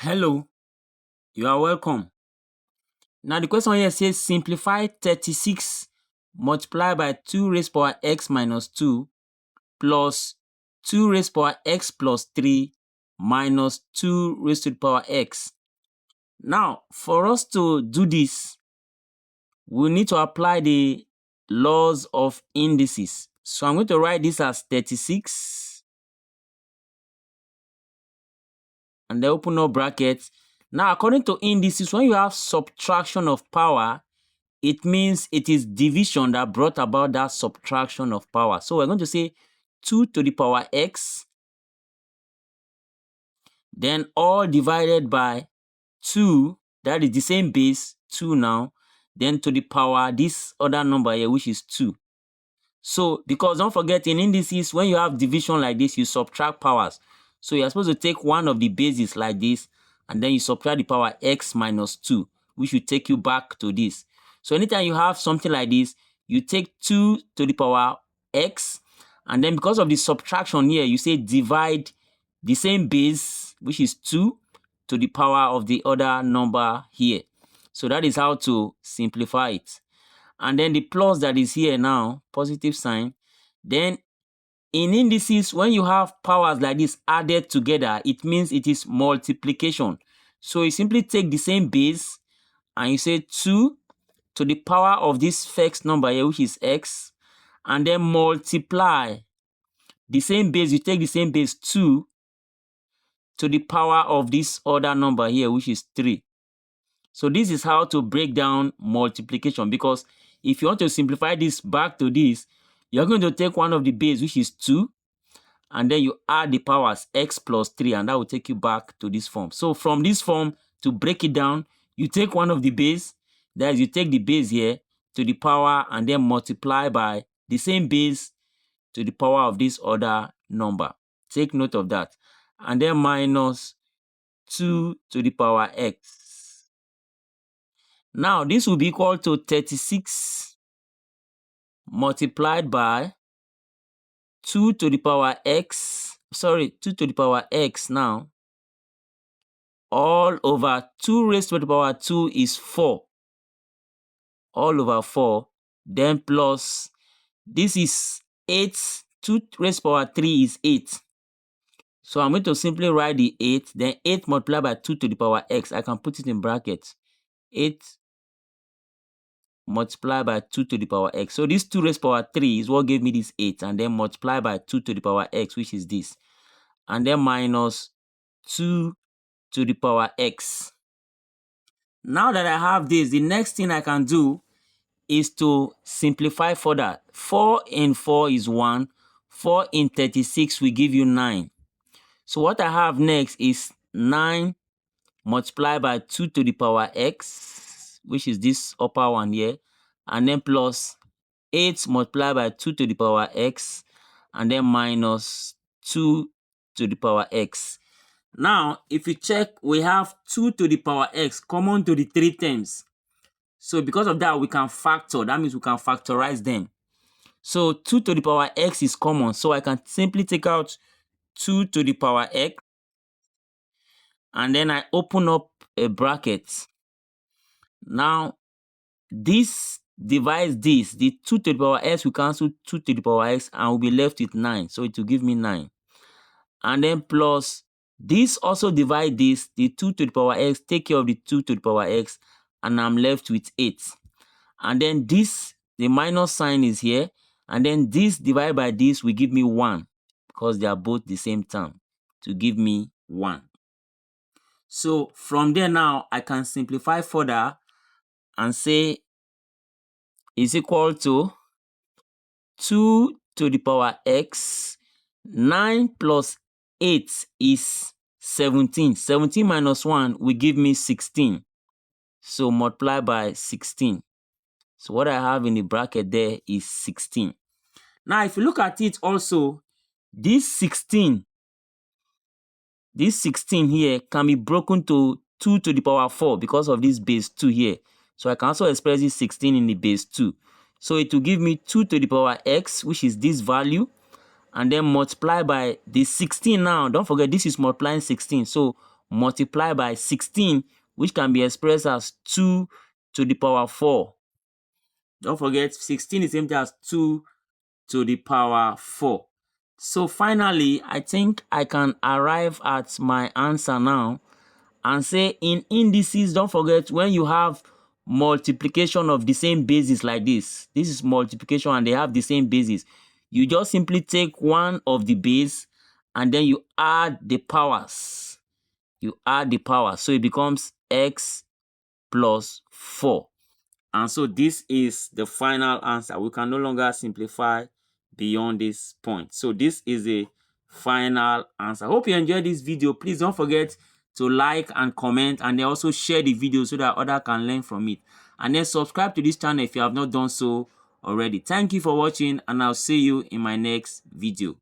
Hello, you are welcome. Now the question here says simplify 36 multiplied by 2 raised power x minus 2 plus 2 raised power x plus 3 minus 2 raised to the power x. Now, for us to do this, we need to apply the laws of indices. So I'm going to write this as 36 and then open up brackets. Now, according to indices, when you have subtraction of power, it means it is division that brought about that subtraction of power. So we're going to say 2 to the power x, then all divided by 2, that is the same base, 2 now, then to the power this other number here, which is 2. So, because don't forget, in indices, when you have division like this, you subtract powers. So you're supposed to take one of the bases like this, and then you subtract the power x minus 2, which will take you back to this. So anytime you have something like this, you take 2 to the power x, and then because of the subtraction here, you say divide the same base, which is 2, to the power of the other number here. So that is how to simplify it. And then the plus that is here now, positive sign. Then in indices, when you have powers like this added together, it means it is multiplication. So you simply take the same base and you say 2 to the power of this first number here, which is x, and then multiply the same base. You take the same base 2 to the power of this other number here, which is 3. So this is how to break down multiplication, because if you want to simplify this back to this, you're going to take one of the base, which is 2, and then you add the powers x plus 3, and that will take you back to this form. So from this form, to break it down, you take one of the base, that is, you take the base here to the power and then multiply by the same base to the power of this other number. Take note of that. And then minus 2 to the power x. Now, this will be equal to 36 multiplied by 2 to the power x, 2 to the power x now, all over 2 raised to the power 2 is 4, all over 4, then plus, this is 8, 2 raised to the power 3 is 8. So I'm going to simply write the 8, then 8 multiplied by 2 to the power x, I can put it in brackets, 8 multiply by 2 to the power x. So this 2 raised to the power 3 is what gave me this 8, and then multiply by 2 to the power x, which is this, and then minus 2 to the power x. Now that I have this, the next thing I can do is to simplify further. 4 in 4 is 1. 4 in 36 will give you 9. So what I have next is 9 multiplied by 2 to the power x, which is this upper one here, and then plus 8 multiplied by 2 to the power x, and then minus 2 to the power x. Now, if you check, we have 2 to the power x common to the 3 terms. So because of that, we can factor. That means we can factorize them. So 2 to the power x is common. So I can simply take out 2 to the power x, and then I open up a bracket. Now, this divides this. The 2 to the power x will cancel 2 to the power x, and we'll be left with 9. So it will give me 9. And then plus, this also divide this. The 2 to the power x, take care of the 2 to the power x, and I'm left with 8. And then this, the minus sign is here, and then this divided by this will give me 1, because they are both the same term, to give me 1. So from there now, I can simplify further and say is equal to 2 to the power x, 9 plus 8 is 17. 17 minus 1 will give me 16. So multiply by 16. So what I have in the bracket there is 16. Now, if you look at it also, this 16 here can be broken to 2 to the power 4 because of this base 2 here. So I can also express this 16 in the base 2. So it will give me 2 to the power x, which is this value, and then multiply by the 16 now. Don't forget, this is multiplying 16. So multiply by 16, which can be expressed as 2 to the power 4. Don't forget, 16 is same thing as 2 to the power 4. So finally, I think I can arrive at my answer now and say in indices, don't forget, when you have multiplication of the same basis like this is multiplication and they have the same basis, you just simply take one of the base and then you add the powers. You add the powers, so it becomes x plus 4. And so this is the final answer. We can no longer simplify beyond this point. So this is a final answer. Hope you enjoyed this video. Please don't forget to like and comment, and then also share the video so that others can learn from it. And then subscribe to this channel if you have not done so already. Thank you for watching, and I'll see you in my next video.